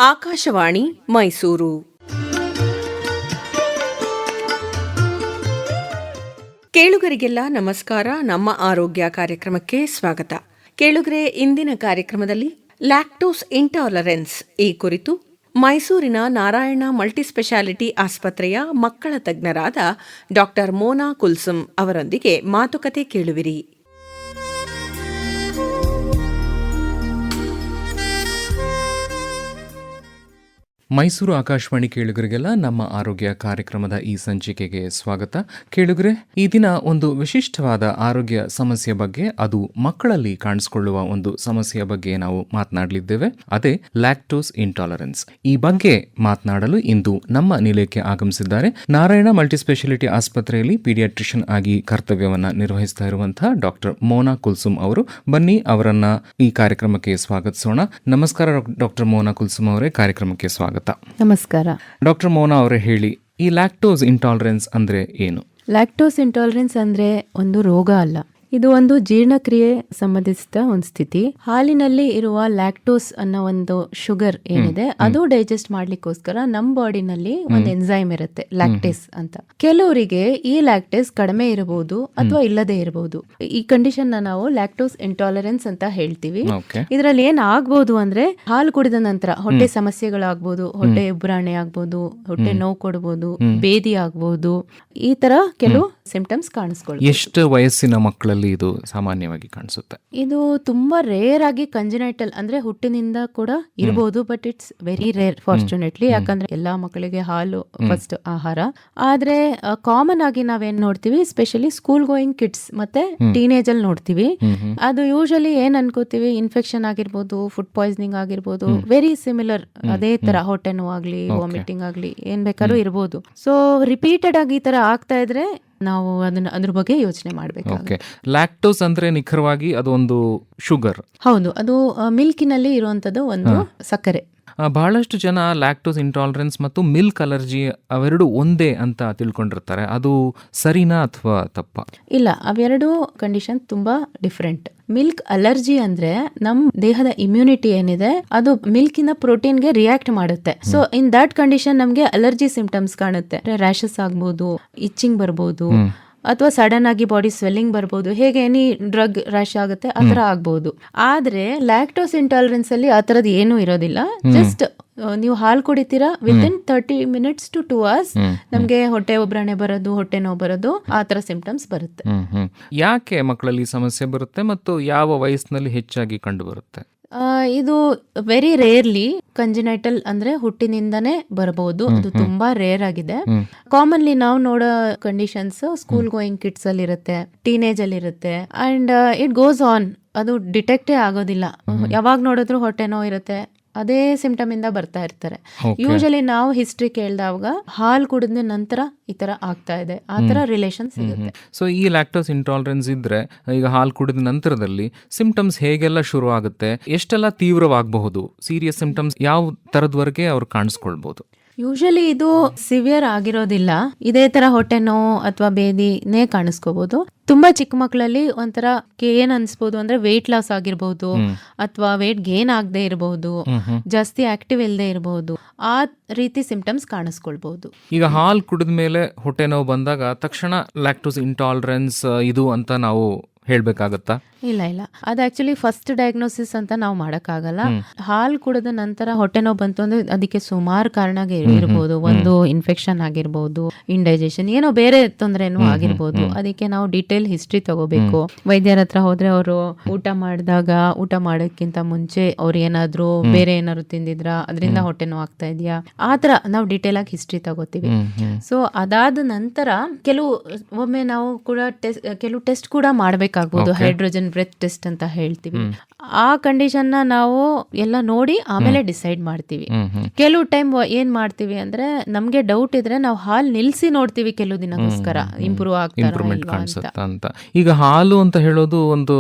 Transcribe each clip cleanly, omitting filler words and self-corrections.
ಆಕಾಶವಾಣಿ ಮೈಸೂರು. ಕೇಳುಗರಿಗೆಲ್ಲ ನಮಸ್ಕಾರ. ನಮ್ಮ ಆರೋಗ್ಯ ಕಾರ್ಯಕ್ರಮಕ್ಕೆ ಸ್ವಾಗತ. ಕೇಳುಗರೆ, ಇಂದಿನ ಕಾರ್ಯಕ್ರಮದಲ್ಲಿ ಲ್ಯಾಕ್ಟೋಸ್ ಇಂಟಾಲರೆನ್ಸ್ ಈ ಕುರಿತು ಮೈಸೂರಿನ ನಾರಾಯಣ ಮಲ್ಟಿಸ್ಪೆಷಾಲಿಟಿ ಆಸ್ಪತ್ರೆಯ ಮಕ್ಕಳ ತಜ್ಞರಾದ ಡಾ. ಮೋನಾ ಕುಲ್ಸುಮ್ ಅವರೊಂದಿಗೆ ಮಾತುಕತೆ ಕೇಳುವಿರಿ. ಮೈಸೂರು ಆಕಾಶವಾಣಿ ಕೇಳುಗರಿಗೆಲ್ಲ ನಮ್ಮ ಆರೋಗ್ಯ ಕಾರ್ಯಕ್ರಮದ ಈ ಸಂಚಿಕೆಗೆ ಸ್ವಾಗತ. ಕೇಳುಗರೆ, ಈ ದಿನ ಒಂದು ವಿಶಿಷ್ಟವಾದ ಆರೋಗ್ಯ ಸಮಸ್ಯೆ ಬಗ್ಗೆ, ಅದು ಮಕ್ಕಳಲ್ಲಿ ಕಾಣಿಸಿಕೊಳ್ಳುವ ಒಂದು ಸಮಸ್ಯೆಯ ಬಗ್ಗೆ ನಾವು ಮಾತನಾಡಲಿದ್ದೇವೆ. ಅದೇ ಲ್ಯಾಕ್ಟೋಸ್ ಇಂಟಾಲರೆನ್ಸ್. ಈ ಬಗ್ಗೆ ಮಾತನಾಡಲು ಇಂದು ನಮ್ಮ ನಿಲಯಕ್ಕೆ ಆಗಮಿಸಿದ್ದಾರೆ ನಾರಾಯಣ ಮಲ್ಟಿಸ್ಪೆಷಾಲಿಟಿ ಆಸ್ಪತ್ರೆಯಲ್ಲಿ ಪೀಡಿಯಾಟ್ರಿಷಿಯನ್ ಆಗಿ ಕರ್ತವ್ಯವನ್ನ ನಿರ್ವಹಿಸ್ತಾ ಇರುವಂತಹ ಡಾ. ಮೋನಾ ಕುಲ್ಸುಮ್ ಅವರು. ಬನ್ನಿ ಅವರನ್ನ ಈ ಕಾರ್ಯಕ್ರಮಕ್ಕೆ ಸ್ವಾಗತಿಸೋಣ. ನಮಸ್ಕಾರ ಡಾ. ಮೋನಾ ಕುಲ್ಸುಮ್ ಅವರೇ, ಕಾರ್ಯಕ್ರಮಕ್ಕೆ ಸ್ವಾಗತ. ನಮಸ್ಕಾರ. ಡಾಕ್ಟರ್ ಮೋನಾ ಅವರೇ, ಹೇಳಿ, ಈ ಲ್ಯಾಕ್ಟೋಸ್ ಇಂಟಾಲರೆನ್ಸ್ ಅಂದ್ರೆ ಏನು? ಲ್ಯಾಕ್ಟೋಸ್ ಇಂಟಾಲರೆನ್ಸ್ ಅಂದ್ರೆ ಒಂದು ರೋಗ ಅಲ್ಲ, ಇದು ಒಂದು ಜೀರ್ಣಕ್ರಿಯೆ ಸಂಬಂಧಿಸಿದ ಒಂದು ಸ್ಥಿತಿ. ಹಾಲಿನಲ್ಲಿ ಇರುವ ಲ್ಯಾಕ್ಟೋಸ್ ಅನ್ನೋ ಒಂದು ಶುಗರ್ ಏನಿದೆ, ಅದು ಡೈಜೆಸ್ಟ್ ಮಾಡ್ಲಿಕ್ಕೋಸ್ಕರ ನಮ್ಮ ಬಾಡಿನಲ್ಲಿ ಒಂದು ಎನ್ಸೈಮ್ ಇರುತ್ತೆ, ಲ್ಯಾಕ್ಟೇಸ್ ಅಂತ. ಕೆಲವರಿಗೆ ಈ ಲ್ಯಾಕ್ಟೇಸ್ ಕಡಿಮೆ ಇರಬಹುದು ಅಥವಾ ಇಲ್ಲದೆ ಇರಬಹುದು. ಈ ಕಂಡೀಷನ್ ನಾವು ಲ್ಯಾಕ್ಟೋಸ್ ಇಂಟಾಲರೆನ್ಸ್ ಅಂತ ಹೇಳ್ತೀವಿ. ಇದರಲ್ಲಿ ಏನ್ ಆಗ್ಬಹುದು ಅಂದ್ರೆ, ಹಾಲು ಕುಡಿದ ನಂತರ ಹೊಟ್ಟೆ ಸಮಸ್ಯೆಗಳಾಗ್ಬೋದು, ಹೊಟ್ಟೆ ಉಬ್ರಾಣೆ ಆಗ್ಬೋದು, ಹೊಟ್ಟೆ ನೋವು ಕೊಡಬಹುದು, ಬೇದಿ ಆಗ್ಬಹುದು, ಈ ತರ ಕೆಲವು ಸಿಂಪ್ಟಮ್ಸ್ ಕಾಣಿಸ್ಕೊಳ್ಳಿ. ಎಷ್ಟು ವಯಸ್ಸಿನ ಮಕ್ಕಳಲ್ಲಿ ಇದು ಸಾಮಾನ್ಯವಾಗಿ ಕಾಣಿಸುತ್ತೆ? ಇದು ತುಂಬಾ ರೇರ್ ಆಗಿ ಕಂಜಿನೈಟಲ್ ಅಂದ್ರೆ ಹುಟ್ಟಿನಿಂದ ಕೂಡ ಇರಬಹುದು, but it's very rare fortunately. ಯಾಕಂದ್ರೆ ಎಲ್ಲಾ ಮಕ್ಕಳಿಗೆ ಹಾಲು ಫಸ್ಟ್ ಆಹಾರ. ಆದ್ರೆ ಕಾಮನ್ ಆಗಿ ನಾವೇನ್ ನೋಡ್ತೀವಿ, ಸ್ಪೆಷಲಿ ಸ್ಕೂಲ್ ಗೋಯಿಂಗ್ ಕಿಡ್ಸ್ ಮತ್ತೆ ಟೀನೇಜ್ ಅಲ್ಲಿ ನೋಡ್ತೀವಿ. ಅದು ಯೂಶಲಿ ಏನ್ ಅನ್ಕೋತೀವಿ, ಇನ್ಫೆಕ್ಷನ್ ಆಗಿರ್ಬೋದು, ಫುಡ್ ಪಾಯ್ಸನಿಂಗ್ ಆಗಿರ್ಬೋದು, ವೆರಿ ಸಿಮಿಲರ್ ಅದೇ ತರ ಹೊಟ್ಟೆ ನೋವಾಗ್ಲಿ, ವಾಮಿಟಿಂಗ್ ಆಗ್ಲಿ, ಏನ್ ಬೇಕಾದ್ರೂ ಇರ್ಬೋದು. ಸೊ ರಿಪೀಟೆಡ್ ಆಗಿ ಈ ತರ ಆಗ್ತಾ ಇದ್ರೆ ನಾವು ಅದ್ರ ಬಗ್ಗೆ ಯೋಚನೆ ಮಾಡ್ಬೇಕು. ಲ್ಯಾಕ್ಟೋಸ್ ಅಂದ್ರೆ ನಿಖರವಾಗಿ ಅದು ಒಂದು ಶುಗರ್. ಹೌದು, ಅದು ಮಿಲ್ಕಿನಲ್ಲಿ ಇರುವಂತದ್ದು ಒಂದು ಸಕ್ಕರೆ. ಬಹಳಷ್ಟು ಜನ ಲ್ಯಾಕ್ಟೋಸ್ ಇಂಟಾಲರೆನ್ಸ್ ಮತ್ತು ಮಿಲ್ಕ್ ಅಲರ್ಜಿ ಅವೆರಡು ಒಂದೇ ಅಂತ ತಿಳ್ಕೊಂಡಿರ್ತಾರೆ. ಅದು ಸರಿನಾ ಅಥವಾ ತಪ್ಪ? ಇಲ್ಲ, ಅವೆರಡು ಕಂಡೀಷನ್ ತುಂಬಾ ಡಿಫ್ರೆಂಟ್. ಮಿಲ್ಕ್ ಅಲರ್ಜಿ ಅಂದ್ರೆ ನಮ್ ದೇಹದ ಇಮ್ಯುನಿಟಿ ಏನಿದೆ, ಅದು ಮಿಲ್ಕಿನ ಪ್ರೋಟೀನ್ಗೆ ರಿಯಾಕ್ಟ್ ಮಾಡುತ್ತೆ. ಸೊ ಇನ್ ದಟ್ ಕಂಡೀಷನ್ ನಮ್ಗೆ ಅಲರ್ಜಿ ಸಿಂಪ್ಟಮ್ಸ್ ಕಾಣುತ್ತೆ. ರ್ಯಾಷಸ್ ಆಗ್ಬೋದು, ಇಚ್ಚಿಂಗ್ ಬರ್ಬೋದು, ಅಥವಾ ಸಡನ್ ಆಗಿ ಬಾಡಿ ಸ್ವೆಲ್ಲಿಂಗ್ ಬರ್ಬೋದು. ಹೇಗೆ ಎನಿ ಡ್ರಗ್ ರ್ಯಾಶ್ ಆಗುತ್ತೆ ಆತರ ಆಗ್ಬಹುದು. ಆದ್ರೆ ಲ್ಯಾಕ್ಟೋಸ್ ಇಂಟಾಲರೆನ್ಸ್ ಅಲ್ಲಿ ಆತರದ್ ಏನೂ ಇರೋದಿಲ್ಲ. ಜಸ್ಟ್ ನೀವು ಹಾಲು ಕುಡಿತೀರಾ, ವಿತಿನ್ 30 minutes to 2 hours ನಮ್ಗೆ ಹೊಟ್ಟೆ ಉಬ್ರಾಣೆ ಬರೋದು, ಹೊಟ್ಟೆ ನೋವು ಬರೋದು, ಆತರ ಸಿಂಪ್ಟಮ್ಸ್ ಬರುತ್ತೆ. ಯಾಕೆ ಮಕ್ಕಳಲ್ಲಿ ಸಮಸ್ಯೆ ಬರುತ್ತೆ ಮತ್ತು ಯಾವ ವಯಸ್ಸಿನಲ್ಲಿ ಹೆಚ್ಚಾಗಿ ಕಂಡು ಬರುತ್ತೆ? ಇದು ವೆರಿ ರೇರ್ಲಿ ಕಂಜಿನೈಟಲ್ ಅಂದ್ರೆ ಹುಟ್ಟಿನಿಂದನೇ ಬರಬಹುದು. ಅದು ತುಂಬಾ ರೇರ್ ಆಗಿದೆ. ಕಾಮನ್ಲಿ ನಾವು ನೋಡೋ ಕಂಡೀಷನ್ಸ್ ಸ್ಕೂಲ್ ಗೋಯಿಂಗ್ ಕಿಡ್ಸ್ ಅಲ್ಲಿ ಇರುತ್ತೆ, ಟೀನೇಜ್ ಅಲ್ಲಿ ಇರುತ್ತೆ, ಅಂಡ್ ಇಟ್ ಗೋಸ್ ಆನ್. ಅದು ಡಿಟೆಕ್ಟೇ ಆಗೋದಿಲ್ಲ. ಯಾವಾಗ ನೋಡಿದ್ರು ಹೊಟ್ಟೆ ನೋವು ಇರುತ್ತೆ, ಅದೇ ಸಿಂಪ್ಟಮ್ ಇಂದ ಬರ್ತಾ ಇರ್ತಾರೆ. ಯೂಶಲಿ ನಾವು ಹಿಸ್ಟ್ರಿ ಕೇಳಿದಾಗ ಹಾಲು ಕುಡಿದ ನಂತರ ಈ ತರ ಆಗ್ತಾ ಇದೆ, ಆ ತರ ರಿಲೇಷನ್ ಸಿಗುತ್ತೆ. ಸೊ ಈ ಲ್ಯಾಕ್ಟೋಸ್ ಇಂಟಾಲರೆನ್ಸ್ ಇದ್ರೆ, ಈಗ ಹಾಲು ಕುಡಿದ ನಂತರದಲ್ಲಿ ಸಿಂಪ್ಟಮ್ಸ್ ಹೇಗೆಲ್ಲ ಶುರು ಆಗುತ್ತೆ, ಎಷ್ಟೆಲ್ಲ ತೀವ್ರವಾಗಬಹುದು, ಸೀರಿಯಸ್ ಸಿಂಪ್ಟಮ್ಸ್ ಯಾವ ತರದವರೆಗೆ ಅವ್ರು ಕಾಣಿಸ್ಕೊಳ್ಬಹುದು? ಯೂಶಲಿ ಇದು ಸಿವಿಯರ್ ಆಗಿರೋದಿಲ್ಲ. ಇದೇ ತರ ಹೊಟ್ಟೆ ನೋವು ಅಥವಾ ಬೇದಿನೇ ಕಾಣಿಸ್ಕೋಬಹುದು. ತುಂಬಾ ಚಿಕ್ಕ ಮಕ್ಕಳಲ್ಲಿ ಒಂಥರ ಏನ್ ಅನ್ಸ್ಬೋದು ಅಂದ್ರೆ ವೆಯ್ಟ್ ಲಾಸ್ ಆಗಿರ್ಬಹುದು, ಅಥವಾ ವೆಯ್ಟ್ ಗೇನ್ ಆಗದೆ ಇರಬಹುದು, ಜಾಸ್ತಿ ಆಕ್ಟಿವ್ ಇಲ್ಲದೆ ಇರಬಹುದು, ಆ ರೀತಿ ಸಿಂಪ್ಟಮ್ಸ್ ಕಾಣಿಸ್ಕೊಳ್ಬಹುದು. ಈಗ ಹಾಲು ಕುಡಿದ ಮೇಲೆ ಹೊಟ್ಟೆ ನೋವು ಬಂದಾಗ ತಕ್ಷಣ ಲ್ಯಾಕ್ಟೋಸ್ ಇಂಟಾಲರೆನ್ಸ್ ಇದು ಅಂತ ನಾವು ಹೇಳ್ಬೇಕಾಗತ್ತಾ? ಇಲ್ಲ, ಅದು ಆಕ್ಚುಲಿ ಫಸ್ಟ್ ಡಯಾಗ್ನೋಸಿಸ್ ಅಂತ ನಾವು ಮಾಡಕ್ಕಾಗಲ್ಲ. ಹಾಲು ಕುಡಿದ ನಂತರ ಹೊಟ್ಟೆ ನೋವು ಬಂತು ಅಂದ್ರೆ ಅದಕ್ಕೆ ಸುಮಾರು ಕಾರಣ ಇರಬಹುದು. ಒಂದು ಇನ್ಫೆಕ್ಷನ್ ಆಗಿರ್ಬೋದು, ಇಂಡೈಜೆಷನ್, ಏನೋ ಬೇರೆ ತೊಂದರೆನೂ ಆಗಿರ್ಬೋದು. ಅದಕ್ಕೆ ನಾವು ಡೀಟೇಲ್ ಹಿಸ್ಟ್ರಿ ತಗೋಬೇಕು. ವೈದ್ಯರ ಹತ್ರ ಹೋದ್ರೆ ಅವರು ಊಟ ಮಾಡಿದಾಗ, ಊಟ ಮಾಡೋಕ್ಕಿಂತ ಮುಂಚೆ ಅವ್ರು ಏನಾದ್ರು ಬೇರೆ ಏನಾದ್ರು ತಿಂದಿದ್ರ, ಅದರಿಂದ ಹೊಟ್ಟೆ ನೋವು ಆಗ್ತಾ ಇದೆಯಾ, ಆತರ ನಾವು ಡೀಟೇಲ್ ಆಗಿ ಹಿಸ್ಟ್ರಿ ತಗೋತೀವಿ. ಸೊ ಅದಾದ ನಂತರ ಒಮ್ಮೆ ನಾವು ಕೂಡ ಕೆಲವು ಟೆಸ್ಟ್ ಕೂಡ ಮಾಡ್ಬೇಕಾಗ್ಬೋದು. ಹೈಡ್ರೋಜನ್ ಬ್ರೆತ್ ಟೆಸ್ಟ್ ಅಂತ ಹೇಳ್ತೀವಿ. ಆ ಕಂಡೀಷನ್ ನಾವು ಎಲ್ಲ ನೋಡಿ ಆಮೇಲೆ ಡಿಸೈಡ್ ಮಾಡ್ತೀವಿ. ಕೆಲವು ಟೈಮ್ ಏನ್ ಮಾಡ್ತೀವಿ ಅಂದ್ರೆ, ನಮ್ಗೆ ಡೌಟ್ ಇದ್ರೆ ನಾವು ಹಾಲು ನಿಲ್ಸಿ ನೋಡ್ತೀವಿ ಕೆಲವು ದಿನಕ್ಕೋಸ್ಕರ, ಇಂಪ್ರೂವ್ಮೆಂಟ್ ಕಾಣಿಸುತ್ತಾ ಅಂತ. ಈಗ ಹಾಲು ಅಂತ ಹೇಳೋದು ಒಂದು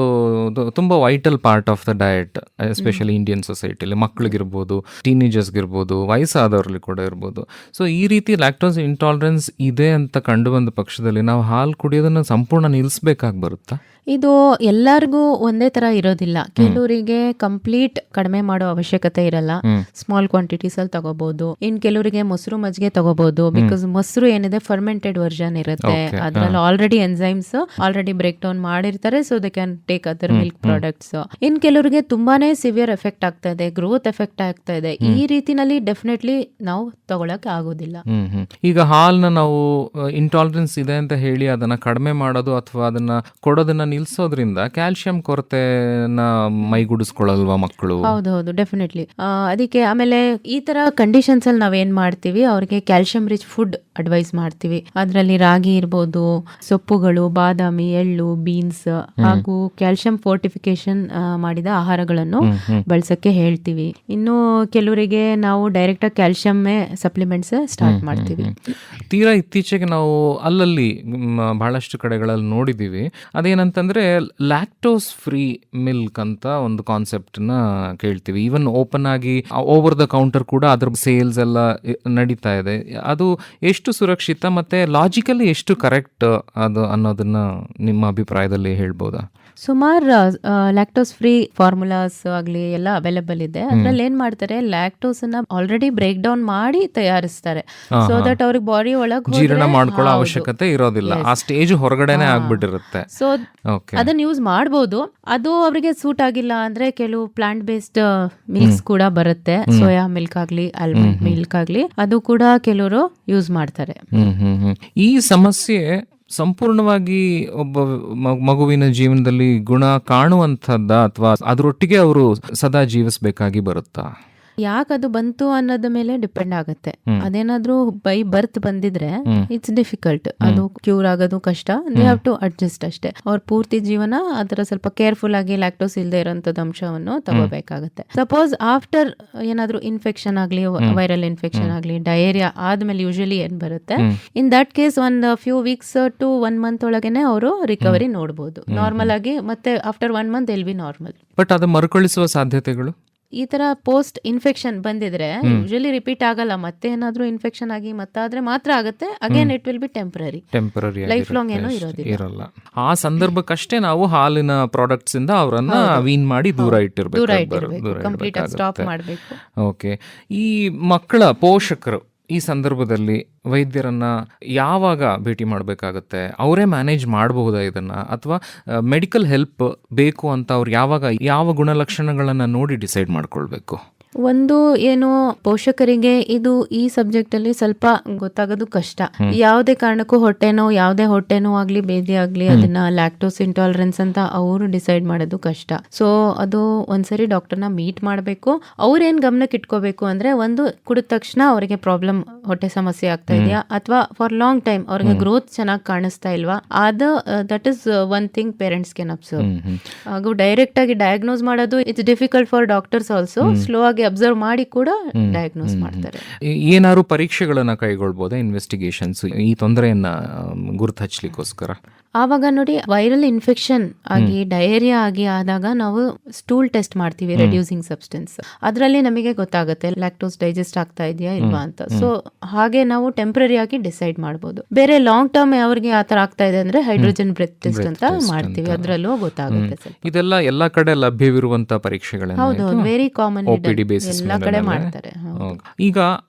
ತುಂಬಾ vital part of the diet, especially Indian ಸೊಸೈಟಿಲಿ. ಮಕ್ಕಳಿಗಿರ್ಬೋದು, ಟೀನೇಜರ್ಸ್ಗಿರ್ಬೋದು, ವಯಸ್ಸಾದವ್ರಲ್ಲಿ ಕೂಡ ಇರ್ಬೋದು. ಸೊ ಈ ರೀತಿ ಲ್ಯಾಕ್ಟೋಸ್ ಇಂಟಾಲರೆನ್ಸ್ ಇದೆ ಅಂತ ಕಂಡು ಬಂದ ಪಕ್ಷದಲ್ಲಿ ನಾವು ಹಾಲು ಕುಡಿಯೋದನ್ನ ಸಂಪೂರ್ಣ ನಿಲ್ಲಿಸಬೇಕಾಗಿ ಬರುತ್ತಾ? ಇದು ಎಲ್ಲಾ ಎಲ್ಲಾರ್ಗೂ ಒಂದೇ ತರ ಇರೋದಿಲ್ಲ. ಕೆಲವರಿಗೆ ಕಂಪ್ಲೀಟ್ ಕಡಿಮೆ ಮಾಡೋ ಅವಶ್ಯಕತೆ ಇರಲ್ಲ, ಸ್ಮಾಲ್ ಕ್ವಾಂಟಿಟೀಸ್ ಅಲ್ಲಿ ತಗೋಬಹುದು. ಇನ್ ಕೆಲವರಿಗೆ ಮೊಸರು ಮಜ್ಜಿಗೆ ತಗೋಬಹುದು, ಬಿಕಾಸ್ ಮೊಸರು ಏನಿದೆ ಫರ್ಮೆಂಟೆಡ್ ವರ್ಷನ್ ಇರುತ್ತೆ, ಅದ್ರಲ್ಲಿ already enzymes already break down ಮಾಡಿರ್ತಾರೆ, so they can take other milk products. ಇನ್ ಕೆಲವರಿಗೆ ತುಂಬಾನೇ ಸಿವಿಯರ್ ಎಫೆಕ್ಟ್ ಆಗ್ತಾ ಇದೆ, ಗ್ರೋತ್ ಎಫೆಕ್ಟ್ ಆಗ್ತಾ ಇದೆ, ಈ ರೀತಿನಲ್ಲಿ ಡೆಫಿನೆಟ್ಲಿ ನಾವು ತಗೊಳಕ್ ಆಗೋದಿಲ್ಲ. ಈಗ ಹಾಲ್ನ ನಾವು ಇಂಟಾಲರೆನ್ಸ್ ಇದೆ ಅಂತ ಹೇಳಿ ಅದನ್ನ ಕಡಿಮೆ ಮಾಡೋದು ಅಥವಾ ಅದನ್ನ ಕೊಡೋದನ್ನ ನಿಲ್ಸೋದ್ರಿಂದ ಕ್ಯಾಲ್ಸಿಯಂ ಕೊರತೆನ ಮೈಗೂಡಿಸ್ಕೊಳ್ಳಲ್ವಾ ಮಕ್ಕಳು? ಹೌದೌದು, ಡೆಫಿನೆಟ್ಲಿ. ಅದಕ್ಕೆ ಆಮೇಲೆ ಈ ತರ ಕಂಡೀಷನ್ಸ್ ಅಲ್ಲಿ ನಾವೇನ್ ಮಾಡ್ತೀವಿ, ಅವ್ರಿಗೆ ಕ್ಯಾಲ್ಸಿಯಂ ರಿಚ್ ಫುಡ್ ಅಡ್ವೈಸ್ ಮಾಡ್ತೀವಿ. ಅದರಲ್ಲಿ ರಾಗಿ ಇರ್ಬೋದು, ಸೊಪ್ಪುಗಳು, ಬಾದಾಮಿ, ಎಳ್ಳು, ಬೀನ್ಸ್ ಹಾಗೂ ಕ್ಯಾಲ್ಸಿಯಂ ಫೋರ್ಟಿಫಿಕೇಶನ್ ಮಾಡಿದ ಆಹಾರಗಳನ್ನು ಬಳಸಕ್ಕೆ ಹೇಳ್ತೀವಿ. ಇನ್ನು ಕೆಲವರಿಗೆ ನಾವು ಡೈರೆಕ್ಟ್ ಆಗಿ ಕ್ಯಾಲ್ಸಿಯಂ ಸಪ್ಲಿಮೆಂಟ್ಸ್ ಸ್ಟಾರ್ಟ್ ಮಾಡ್ತೀವಿ. ತೀರಾ ಇತ್ತೀಚೆಗೆ ನಾವು ಅಲ್ಲಲ್ಲಿ ಬಹಳಷ್ಟು ಕಡೆಗಳಲ್ಲಿ ನೋಡಿದೀವಿ, ಅದೇನಂತಂದ್ರೆ ಲ್ಯಾಕ್ಟೋಸ್ ಫ್ರೀ ಮಿಲ್ಕ್ ಅಂತ ಒಂದು ಕಾನ್ಸೆಪ್ಟ್ ನ ಕೇಳ್ತೀವಿ. ಈವನ್ ಓಪನ್ ಆಗಿ ಓವರ್ ದ ಕೌಂಟರ್ ಕೂಡ ಅದ್ರ ಸೇಲ್ಸ್ ಎಲ್ಲ ನಡೀತಾ ಇದೆ. ಅದು ಎಷ್ಟು ಸುರಕ್ಷಿತ ಮತ್ತೆ ಲಾಜಿಕಲಿ ಎಷ್ಟು ಕರೆಕ್ಟ್ ಅದು ಅನ್ನೋದನ್ನ ನಿಮ್ಮ ಅಭಿಪ್ರಾಯದಲ್ಲಿ ಹೇಳ್ಬೋದಾ? ಸುಮಾರು ಲ್ಯಾಕ್ಟೋಸ್ ಫ್ರೀ ಫಾರ್ಮುಲಾಸ್ ಆಗಲಿ ಎಲ್ಲ ಅವೈಲೇಬಲ್ ಇದೆ. ಅದ್ರಲ್ಲಿ ಏನ್ ಮಾಡ್ತಾರೆ, ಲ್ಯಾಕ್ಟೋಸ್ ಅನ್ನ ಆಲ್ರೆಡಿ ಬ್ರೇಕ್ ಡೌನ್ ಮಾಡಿ ತಯಾರಿಸ್ತಾರೆ, ಸೊ ದಟ್ ಅವ್ರಿಗೆ ಬಾಡಿ ಒಳಗೆ ಜೀರ್ಣ ಮಾಡ್ಕೊಳ್ಳೋ ಅವಶ್ಯಕತೆ ಇರೋದಿಲ್ಲ, ಆ ಸ್ಟೇಜ್ ಹೊರಗಡೆನೆ ಆಗ್ಬಿಟ್ಟಿರುತ್ತೆ. ಸೊ ಅದನ್ನ ಯೂಸ್ ಮಾಡಬಹುದು. ಅದು ಅವರಿಗೆ ಸೂಟ್ ಆಗಿಲ್ಲ ಅಂದ್ರೆ ಕೆಲವು ಪ್ಲಾಂಟ್ ಬೇಸ್ಡ್ ಮಿಲ್ಕ್ಸ್ ಕೂಡ ಬರುತ್ತೆ, ಸೋಯಾ ಮಿಲ್ಕ್ ಆಗ್ಲಿ, ಆಲ್ಮಂಡ್ ಮಿಲ್ಕ್ ಆಗ್ಲಿ, ಅದು ಕೂಡ ಕೆಲವರು ಯೂಸ್ ಮಾಡ್ತಾರೆ. ಈ ಸಮಸ್ಯೆ ಸಂಪೂರ್ಣವಾಗಿ ಒಬ್ಬ ಮಗುವಿನ ಜೀವನದಲ್ಲಿ ಗುಣ ಕಾಣುವಂಥದ್ದ ಅಥವಾ ಅದರೊಟ್ಟಿಗೆ ಅವರು ಸದಾ ಜೀವಿಸಬೇಕಾಗಿ ಬರುತ್ತಾ? ಯಾಕದು ಬಂತು ಅನ್ನೋದ ಮೇಲೆ ಡಿಪೆಂಡ್ ಆಗುತ್ತೆ. ಅದೇನಾದ್ರೂ ಬೈ ಬರ್ತ್ ಬಂದಿದ್ರೆ ಇಟ್ಸ್ ಡಿಫಿಕಲ್ಟ್, ಅದು ಕ್ಯೂರ್ ಆಗೋದು ಕಷ್ಟ. ದೇ ಹ್ಯಾವ್ ಟು ಅಡ್ಜಸ್ಟ್ ಅಷ್ಟೇ. ಅವ್ರ ಪೂರ್ತಿ ಜೀವನ ಅದರ ಸ್ವಲ್ಪ ಕೇರ್ಫುಲ್ ಆಗಿ ಲ್ಯಾಕ್ಟೋಸ್ ಇಲ್ಲದೆ ಇರೋಂಥದ್ದು ಅಂಶವನ್ನು ತಗೋಬೇಕಾಗುತ್ತೆ. ಸಪೋಸ್ ಆಫ್ಟರ್ ಏನಾದ್ರೂ ಇನ್ಫೆಕ್ಷನ್ ಆಗ್ಲಿ, ವೈರಲ್ ಇನ್ಫೆಕ್ಷನ್ ಆಗ್ಲಿ, ಡಯೇರಿಯಾ ಆದ್ಮೇಲೆ ಯೂಶಲಿ ಏನ್ ಬರುತ್ತೆ, ಇನ್ ದಟ್ ಕೇಸ್ ಒಂದ್ ಫ್ಯೂ ವೀಕ್ಸ್ ಟು 1 ಮಂತ್ ಒಳಗೇನೆ ಅವರು ರಿಕವರಿ ನೋಡಬಹುದು ನಾರ್ಮಲ್ ಆಗಿ. ಮತ್ತೆ after 1 month L be normal. But ಅದು ಮರುಕಳಿಸುವ ಸಾಧ್ಯತೆಗಳು ಈ ತರ ಪೋಸ್ಟ್ ಇನ್ಫೆಕ್ಷನ್ ಬಂದಿದ್ರೆ ಯೂಶಲಿ ರಿಪೀಟ್ ಆಗಲ್ಲ. ಮತ್ತೆ ಏನಾದ್ರೂ ಇನ್ಫೆಕ್ಷನ್ ಆಗಿ ಮತ್ತಾದ್ರೆ ಮಾತ್ರ ಆಗುತ್ತೆ. Again it will be temporary, life long ಏನೋ ಇರೋದಿಲ್ಲ. ಆ ಸಂದರ್ಭಕ್ಕಷ್ಟೇ ನಾವು ಹಾಲಿನ ಪ್ರಾಡಕ್ಟ್ಸ್ ಇಂದ ಅವರನ್ನ ವೀನ್ ಮಾಡಿ ದೂರ ಇಟ್ಟಿರ್ಬೇಕು, ಕಂಪ್ಲೀಟ್ ಆಗಿ ಸ್ಟಾಪ್ ಮಾಡಬೇಕು. ಓಕೆ. ಈ ಮಕ್ಕಳ ಪೋಷಕರು ಈ ಸಂದರ್ಭದಲ್ಲಿ ವೈದ್ಯರನ್ನ ಯಾವಾಗ ಭೇಟಿ ಮಾಡಬೇಕಾಗತ್ತೆ? ಅವರೇ ಮ್ಯಾನೇಜ್ ಮಾಡಬಹುದಾ ಇದನ್ನ, ಅಥವಾ ಮೆಡಿಕಲ್ ಹೆಲ್ಪ್ ಬೇಕು ಅಂತ ಅವ್ರು ಯಾವಾಗ ಯಾವ ಗುಣಲಕ್ಷಣಗಳನ್ನ ನೋಡಿ ಡಿಸೈಡ್ ಮಾಡ್ಕೊಳ್ಬೇಕು? ಒಂದು ಏನು, ಪೋಷಕರಿಗೆ ಇದು ಈ ಸಬ್ಜೆಕ್ಟ್ ಅಲ್ಲಿ ಸ್ವಲ್ಪ ಗೊತ್ತಾಗೋದು ಕಷ್ಟ. ಯಾವುದೇ ಕಾರಣಕ್ಕೂ ಯಾವುದೇ ಹೊಟ್ಟೆನೋ ಆಗ್ಲಿ, ಬೇದಿ ಆಗ್ಲಿ, ಅದನ್ನ ಲ್ಯಾಕ್ಟೋಸ್ ಇಂಟಾಲರೆನ್ಸ್ ಅಂತ ಅವರು ಡಿಸೈಡ್ ಮಾಡೋದು ಕಷ್ಟ. ಸೊ ಅದು ಒಂದ್ಸರಿ ಡಾಕ್ಟರ್ನ ಮೀಟ್ ಮಾಡಬೇಕು. ಅವ್ರೇನ್ ಗಮನಕ್ಕೆ ಇಟ್ಕೋಬೇಕು ಅಂದ್ರೆ, ಒಂದು ಕುಡಿದ ತಕ್ಷಣ ಅವರಿಗೆ ಪ್ರಾಬ್ಲಮ್, ಹೊಟ್ಟೆ ಸಮಸ್ಯೆ ಆಗ್ತಾ ಇದೆಯಾ, ಅಥವಾ ಫಾರ್ ಲಾಂಗ್ ಟೈಮ್ ಅವ್ರಿಗೆ ಗ್ರೋತ್ ಚೆನ್ನಾಗಿ ಕಾಣಿಸ್ತಾ ಇಲ್ವಾ, ಅದು that is one thing parents can observe. ಹಾಗೂ ಡೈರೆಕ್ಟ್ ಆಗಿ ಡಯಾಗ್ನೋಸ್ ಮಾಡೋದು it's difficult for doctors also. Slow ಆಗಿ ಅಬ್ಸರ್ವ್ ಮಾಡಿ ಕೂಡ ಡಯಾಗ್ನೋಸ್ ಮಾಡ್ತಾರೆ. ಏನಾದ್ರು ಪರೀಕ್ಷೆಗಳನ್ನ ಕೈಗೊಳ್ಬೋದಾ, ಇನ್ವೆಸ್ಟಿಗೇಷನ್ಸ್, ಈ ತೊಂದರೆಯನ್ನ ಗುರುತು ಹಚ್ಚಲಿಕ್ಕೋಸ್ಕರ? ಆವಾಗ ನೋಡಿ, ವೈರಲ್ ಇನ್ಫೆಕ್ಷನ್ ಆಗಿ ಡಯೇರಿಯಾ ಆಗಿ ಆದಾಗ ನಾವು ಸ್ಟೂಲ್ ಟೆಸ್ಟ್ ಮಾಡ್ತೀವಿ, ರೆಡ್ಯೂಸಿಂಗ್ ಸಬ್ಸ್ಟೆನ್ಸ್. ಅದರಲ್ಲಿ ನಮಗೆ ಗೊತ್ತಾಗುತ್ತೆ ಲ್ಯಾಕ್ಟೋಸ್ ಡೈಜೆಸ್ಟ್ ಆಗ್ತಾ ಇದೆಯಾ ಇಲ್ವಾ ಅಂತ. ಸೊ ಹಾಗೆ ನಾವು ಟೆಂಪರರಿ ಆಗಿ ಡಿಸೈಡ್ ಮಾಡಬಹುದು. ಬೇರೆ ಲಾಂಗ್ ಟರ್ಮ್ ಅವ್ರಿಗೆ ಆತರ ಆಗ್ತಾ ಇದೆ ಅಂದ್ರೆ ಹೈಡ್ರೋಜನ್ ಬ್ರೆತ್ ಟೆಸ್ಟ್ ಅಂತ ಮಾಡ್ತೀವಿ, ಅದ್ರಲ್ಲೂ ಗೊತ್ತಾಗುತ್ತೆ. ಇದೆಲ್ಲ ಎಲ್ಲಾ ಕಡೆ ಲಭ್ಯವಿರುವಂತ ಪರೀಕ್ಷೆಗಳು. ಹೌದು, ವೆರಿ ಕಾಮನ್, ಎಲ್ಲಾ ಕಡೆ ಮಾಡ್ತಾರೆ. ಈಗ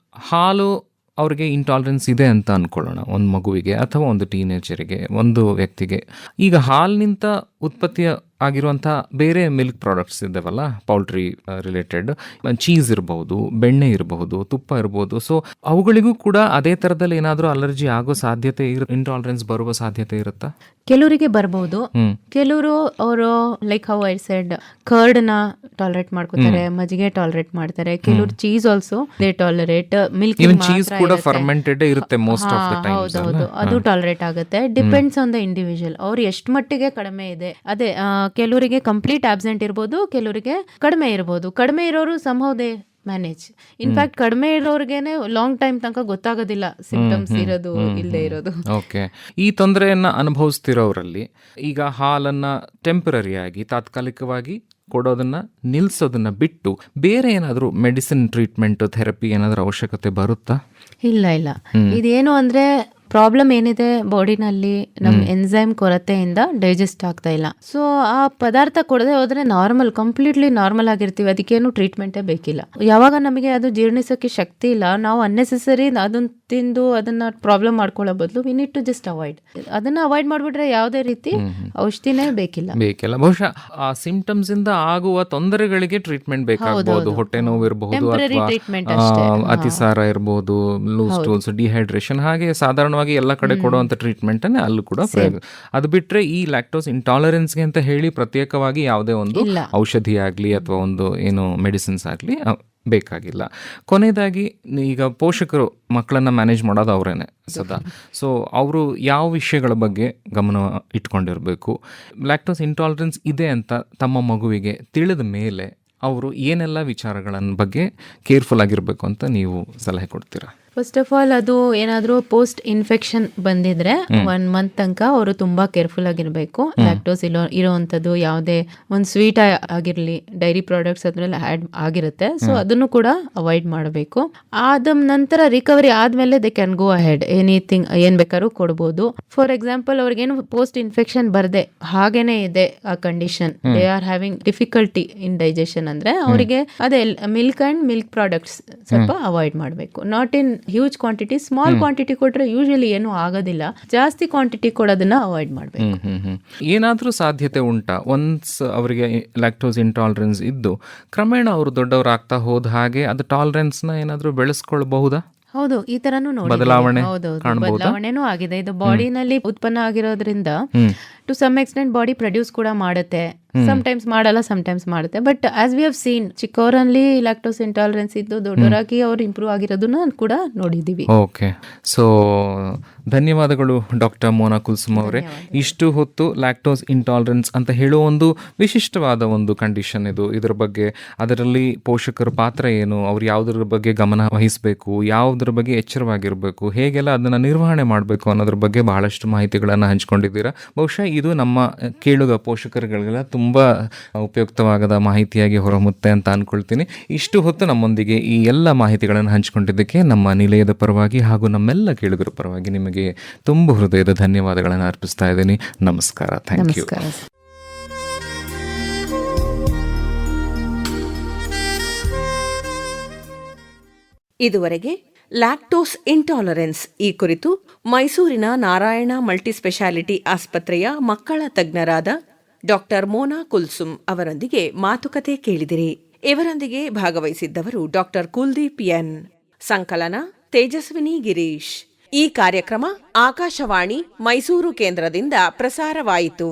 ಹಾಲು ಅವ್ರಿಗೆ ಇಂಟಾಲರೆನ್ಸ್ ಇದೆ ಅಂತ ಅನ್ಕೊಳ್ಳೋಣ, ಒಂದು ಮಗುವಿಗೆ ಅಥವಾ ಒಂದು ಟೀನೇಜರಿಗೆ, ಒಂದು ವ್ಯಕ್ತಿಗೆ. ಈಗ ಹಾಲಿನಿಂದ ಉತ್ಪತ್ತಿ ಆಗಿರುವಂಥ ಬೇರೆ ಮಿಲ್ಕ್ ಪ್ರಾಡಕ್ಟ್ಸ್ ಇದ್ದಾವಲ್ಲ, ಪೌಲ್ಟ್ರಿ ರಿಲೇಟೆಡ್, ಚೀಸ್ ಇರಬಹುದು, ಬೆಣ್ಣೆ ಇರಬಹುದು, ತುಪ್ಪ ಇರಬಹುದು. ಸೊ ಅವುಗಳಿಗೂ ಕೂಡ ಅದೇ ಥರದಲ್ಲಿ ಏನಾದರೂ ಅಲರ್ಜಿ ಆಗೋ ಸಾಧ್ಯತೆ, ಇಂಟಾಲರೆನ್ಸ್ ಬರುವ ಸಾಧ್ಯತೆ ಇರುತ್ತಾ? ಕೆಲವರಿಗೆ ಬರಬಹುದು. ಕೆಲವರು ಅವರು like how I said, curd ನ ಟಾಲರೇಟ್ ಮಾಡ್ಕೋತಾರೆ, ಮಜ್ಜಿಗೆ ಟಾಲರೇಟ್ ಮಾಡ್ತಾರೆ. ಕೆಲವರು cheese also they tolerate. Milk cheese ಕೂಡ ಫರ್ಮೆಂಟೆಡ್ ಇರುತ್ತೆ ಮೋಸ್ಟ್ ಆಫ್ ದ ಟೈಮ್. ಹೌದೌದು, ಅದು ಟಾಲರೇಟ್ ಆಗುತ್ತೆ. ಡಿಪೆಂಡ್ಸ್ ಆನ್ ದ ಇಂಡಿವಿಜುವಲ್, ಅವ್ರು ಎಷ್ಟು ಮಟ್ಟಿಗೆ ಕಡಿಮೆ ಇದೆ. ಅದೇ ಕೆಲವರಿಗೆ ಕಂಪ್ಲೀಟ್ ಆಬ್ಸೆಂಟ್ ಇರ್ಬೋದು, ಕೆಲವರಿಗೆ ಕಡಿಮೆ ಇರ್ಬೋದು. ಕಡಿಮೆ ಇರೋರು somehow they ಮ್ಯಾನೇಜ್. ಇನ್ಫ್ಯಾಕ್ಟ್ ಕಡಿಮೆ ಇರೋರ್ಗೆನೆ ಲಾಂಗ್ ಟೈಮ್ ತನಕ ಗೊತ್ತಾಗೋದಿಲ್ಲ ಸಿಂಪ್ಟಮ್ಸ್ ಇರೋದು ಇಲ್ಲದೆ ಇರೋದು. ಓಕೆ. ಈ ತೊಂದರೆಯನ್ನ ಅನುಭವಿಸ್ತಿರೋರಲ್ಲಿ ಈಗ ಹಾಲನ್ನ ಟೆಂಪರರಿ ಆಗಿ, ತಾತ್ಕಾಲಿಕವಾಗಿ ಕೊಡೋದನ್ನ ನಿಲ್ಸೋದನ್ನ ಬಿಟ್ಟು ಬೇರೆ ಏನಾದರೂ ಮೆಡಿಸಿನ್ ಟ್ರೀಟ್ಮೆಂಟ್, ಥೆರಪಿ ಏನಾದರೂ ಅವಶ್ಯಕತೆ ಬರುತ್ತಾ? ಇಲ್ಲ, ಇದೇನು ಅಂದ್ರೆ ಪ್ರಾಬ್ಲಮ್ ಏನಿದೆ ಬಾಡಿನಲ್ಲಿ ನಮ್ ಎನ್ಸೈಮ್ ಕೊರತೆಯಿಂದ ಡೈಜೆಸ್ಟ್ ಆಗ್ತಾ ಇಲ್ಲ. ಸೊ ಆ ಪದಾರ್ಥ ಕೊಡದೆ ಹೋದ್ರೆ ನಾರ್ಮಲ್, ಕಂಪ್ಲೀಟ್ಲಿ ನಾರ್ಮಲ್ ಆಗಿರ್ತೀವಿ, ಅದಕ್ಕೇನು ಟ್ರೀಟ್ಮೆಂಟೇ ಬೇಕಿಲ್ಲ. ಯಾವಾಗ ನಮಗೆ ಅದು ಜೀರ್ಣಿಸೋಕೆ ಶಕ್ತಿ ಇಲ್ಲ, ನಾವು ಅನ್ನೆಸೆಸರಿ ಅದನ್ನ ತಿಂದು ಅದನ್ನ ಪ್ರಾಬ್ಲಮ್ ಮಾಡ್ಕೊಳ್ಳೋ ಬದಲು we need to just avoid. ಅದನ್ನ ಅವಾಯ್ಡ್ ಮಾಡ್ಬಿಟ್ರೆ ಯಾವುದೇ ರೀತಿ ಔಷಧಿನೇ ಬೇಕಿಲ್ಲ. ಬಹುಶಃ ಆ ಸಿಂಪ್ಟಮ್ಸ್ ಇಂದ ಆಗುವ ತೊಂದರೆಗಳಿಗೆ ಟ್ರೀಟ್ಮೆಂಟ್ ಬೇಕಾಗಬಹುದು. ಹೊಟ್ಟೆ ನೋವು ಇರಬಹುದು, Temporary treatment ಅಷ್ಟೇ. ಅತಿಸಾರ ಇರಬಹುದು, ಲೂಸ್ ಟೂಲ್ಸ್, ಡಿಹೈಡ್ರೇಷನ್, ಹಾಗೆ ಸಾಧಾರಣವಾಗಿ ಎಲ್ಲ ಕಡೆ ಕೊಡುವಂತ ಟ್ರೀಟ್ಮೆಂಟ್ ಅನ್ನೇ ಅಲ್ಲೂ ಕೂಡ ಪ್ರಯೋಗ. ಅದು ಬಿಟ್ರೆ ಈ ಲ್ಯಾಕ್ಟೋಸ್ ಇಂಟಾಲರೆನ್ಸ್ಗೆ ಅಂತ ಹೇಳಿ ಪ್ರತ್ಯೇಕವಾಗಿ ಯಾವುದೇ ಒಂದು ಔಷಧಿ ಆಗ್ಲಿ ಅಥವಾ ಒಂದು ಏನು ಮೆಡಿಸಿನ್ಸ್ ಆಗ್ಲಿ ಬೇಕಾಗಿಲ್ಲ. ಕೊನೆಯದಾಗಿ ಈಗ ಪೋಷಕರು ಮಕ್ಕಳನ್ನ ಮ್ಯಾನೇಜ್ ಮಾಡೋದು ಅವರೇನೆ ಸದಾ. ಸೊ ಅವರು ಯಾವ ವಿಷಯಗಳ ಬಗ್ಗೆ ಗಮನ ಇಟ್ಕೊಂಡಿರಬೇಕು? ಲ್ಯಾಕ್ಟೋಸ್ ಇಂಟಾಲರೆನ್ಸ್ ಇದೆ ಅಂತ ತಮ್ಮ ಮಗುವಿಗೆ ತಿಳಿದ ಮೇಲೆ ಅವರು ಏನೆಲ್ಲ ವಿಚಾರಗಳ ಬಗ್ಗೆ ಕೇರ್ಫುಲ್ ಆಗಿರಬೇಕು ಅಂತ ನೀವು ಸಲಹೆ ಕೊಡ್ತೀರಾ? ಫಸ್ಟ್ ಆಫ್ ಆಲ್, ಅದು ಏನಾದರೂ ಪೋಸ್ಟ್ ಇನ್ಫೆಕ್ಷನ್ ಬಂದಿದ್ರೆ 1 ಮಂತ್ ತನಕ ಅವರು ತುಂಬಾ ಕೇರ್ಫುಲ್ ಆಗಿರಬೇಕು. ಲ್ಯಾಕ್ಟೋಸ್ ಇರೋವಂಥದ್ದು ಯಾವುದೇ ಒಂದು ಸ್ವೀಟ್ ಆಗಿರಲಿ, ಡೈರಿ ಪ್ರಾಡಕ್ಟ್ಸ್ ಅದ್ರಲ್ಲಿ ಆ್ಯಡ್ ಆಗಿರುತ್ತೆ. ಸೊ ಅದನ್ನು ಕೂಡ ಅವಾಯ್ಡ್ ಮಾಡಬೇಕು. ಆದ ನಂತರ ರಿಕವರಿ ಆದ್ಮೇಲೆ they can go ahead, anything ಏನ್ ಬೇಕಾದ್ರೂ ಕೊಡ್ಬೋದು. ಫಾರ್ ಎಕ್ಸಾಂಪಲ್, ಅವ್ರಿಗೇನು ಪೋಸ್ಟ್ ಇನ್ಫೆಕ್ಷನ್ ಬರ್ದೆ ಹಾಗೇನೆ ಇದೆ ಆ condition, they are having difficulty in digestion ಅಂದ್ರೆ ಅವರಿಗೆ ಅದೇ ಮಿಲ್ಕ್ ಅಂಡ್ ಮಿಲ್ಕ್ ಪ್ರಾಡಕ್ಟ್ಸ್ ಸ್ವಲ್ಪ ಅವಾಯ್ಡ್ ಮಾಡಬೇಕು. Not in huge quantity, small quantity ಕೊಟ್ರೆ ಯೂಶಲಿ ಏನು ಆಗೋದಿಲ್ಲ. ಜಾಸ್ತಿ ಕ್ವಾಂಟಿಟಿ ಕೊಡೋದನ್ನ ಅವಾಯ್ಡ್ ಮಾಡಬೇಕು. ಏನಾದ್ರೂ ಸಾಧ್ಯತೆ ಉಂಟಾ ಒನ್ಸ್ ಅವರಿಗೆ ಲ್ಯಾಕ್ಟೋಸ್ ಇಂಟಾಲರೆನ್ಸ್ ಇದ್ದು ಕ್ರಮೇಣ ಅವರು ದೊಡ್ಡವರಾಗ್ತಾ ಹೋದ ಹಾಗೆ ಅದು ಟಾಲರೆನ್ಸ್ ನ ಏನಾದ್ರೂ ಬೆಳೆಸ್ಕೊಳ್ಬಹುದಾ? ಹೌದು, ಈ ತರನು ಬದಲಾವಣೆನೂ ಆಗಿದೆ. ಇದು ಬಾಡಿನಲ್ಲಿ ಉತ್ಪನ್ನ ಆಗಿರೋದ್ರಿಂದ to some extent body produce ಕೂಡ ಮಾಡುತ್ತೆ. ಸಮಟೈಮ್ಸ್ ಮಾಡಲ್ಲ, ಸಮಟೈಮ್ಸ್ ಮಾಡುತ್ತೆ. But as we have seen, ಚಿಕ್ಕವರಲ್ಲಿ ಲ್ಯಾಕ್ಟೋಸ್ ಇಂಟಾಲರೆನ್ಸ್ ಇದ್ದು ದೊಡ್ಡವರಾಗಿ ಅವ್ರು ಇಂಪ್ರೂವ್ ಆಗಿರೋದನ್ನ ಕೂಡ ನೋಡಿದೀವಿ. ಓಕೆ, ಸೊ ಧನ್ಯವಾದಗಳು ಡಾಕ್ಟರ್ ಮೋನಾ ಕುಲ್ಸುಮ್ ಅವರೇ. ಇಷ್ಟು ಹೊತ್ತು ಲ್ಯಾಕ್ಟೋಸ್ ಇಂಟಾಲರೆನ್ಸ್ ಅಂತ ಹೇಳುವ ಒಂದು ವಿಶಿಷ್ಟವಾದ ಒಂದು ಕಂಡೀಷನ್ ಇದು, ಇದರ ಬಗ್ಗೆ, ಅದರಲ್ಲಿ ಪೋಷಕರ ಪಾತ್ರ ಏನು, ಅವ್ರು ಯಾವುದ್ರ ಬಗ್ಗೆ ಗಮನ ವಹಿಸಬೇಕು, ಯಾವುದ್ರ ಬಗ್ಗೆ ಎಚ್ಚರವಾಗಿರಬೇಕು, ಹೇಗೆಲ್ಲ ಅದನ್ನು ನಿರ್ವಹಣೆ ಮಾಡಬೇಕು ಅನ್ನೋದ್ರ ಬಗ್ಗೆ ಬಹಳಷ್ಟು ಮಾಹಿತಿಗಳನ್ನು ಹಂಚ್ಕೊಂಡಿದ್ದೀರಾ. ಬಹುಶಃ ಇದು ನಮ್ಮ ಕೇಳುಗ ಪೋಷಕರುಗಳಿಗೆಲ್ಲ ತುಂಬ ಉಪಯುಕ್ತವಾದ ಮಾಹಿತಿಯಾಗಿ ಹೊರಹೊಮ್ಮುತ್ತೆ ಅಂತ ಅಂದ್ಕೊಳ್ತೀನಿ. ಇಷ್ಟು ಹೊತ್ತು ನಮ್ಮೊಂದಿಗೆ ಈ ಎಲ್ಲ ಮಾಹಿತಿಗಳನ್ನು ಹಂಚಿಕೊಂಡಿದ್ದಕ್ಕೆ ನಮ್ಮ ನಿಲಯದ ಪರವಾಗಿ ಹಾಗೂ ನಮ್ಮೆಲ್ಲ ಕೇಳುಗರ ಪರವಾಗಿ ನಿಮಗೆ ತುಂಬ ಹೃದಯದ ಧನ್ಯವಾದಗಳನ್ನು ಅರ್ಪಿಸ್ತಾ ಇದ್ದೀನಿ. ನಮಸ್ಕಾರ. Thank you. ಇದುವರೆಗೆ ಲ್ಯಾಕ್ಟೋಸ್ ಇಂಟಾಲರೆನ್ಸ್ ಈ ಕುರಿತು ಮೈಸೂರಿನ ನಾರಾಯಣ ಮಲ್ಟಿಸ್ಪೆಷಾಲಿಟಿ ಆಸ್ಪತ್ರೆಯ ಮಕ್ಕಳ ತಜ್ಞರಾದ ಡಾಕ್ಟರ್ ಮೋನಾ ಕುಲ್ಸುಮ್ ಅವರೊಂದಿಗೆ ಮಾತುಕತೆ ಕೇಳಿದಿರಿ. ಇವರೊಂದಿಗೆ ಭಾಗವಹಿಸಿದ್ದವರು ಡಾಕ್ಟರ್ ಕುಲ್ದೀಪ್ ಎನ್. ಸಂಕಲನ ತೇಜಸ್ವಿನಿ ಗಿರೀಶ್. ಈ ಕಾರ್ಯಕ್ರಮ ಆಕಾಶವಾಣಿ ಮೈಸೂರು ಕೇಂದ್ರದಿಂದ ಪ್ರಸಾರವಾಯಿತು.